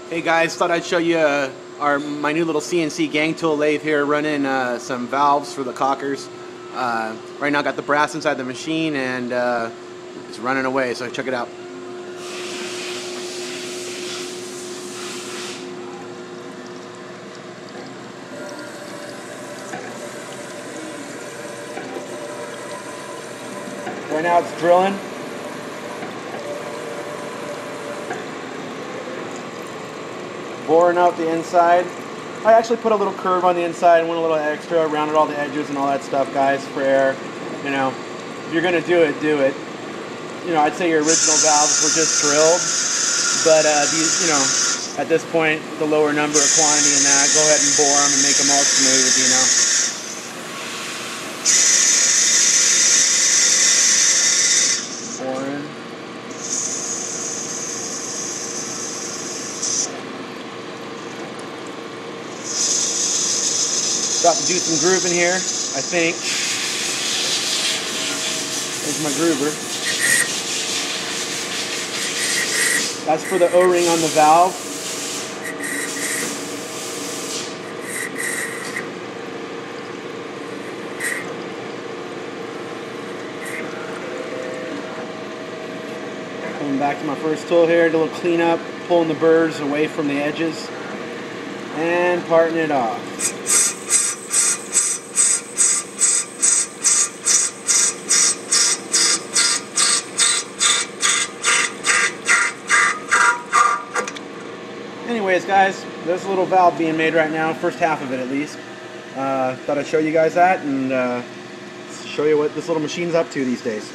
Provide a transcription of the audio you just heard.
Hey guys, thought I'd show you my new little CNC gang tool lathe here, running some valves for the cockers. Right now, got the brass inside the machine and it's running away. So check it out. Right now, it's drilling. Boring out the inside. I actually put a little curve on the inside and went a little extra, rounded all the edges and all that stuff, guys, for air. You know, if you're gonna do it, do it. You know, I'd say your original valves were just drilled, but these, you know, at this point, the lower number of quantity in that, go ahead and bore them and make them all smooth, you know. Boring. About to do some grooving here, I think. There's my groover. That's for the O-ring on the valve. Coming back to my first tool here, do a little cleanup, pulling the burrs away from the edges, and parting it off. Anyways, guys, there's a little valve being made right now, first half of it at least. Thought I'd show you guys that and show you what this little machine's up to these days.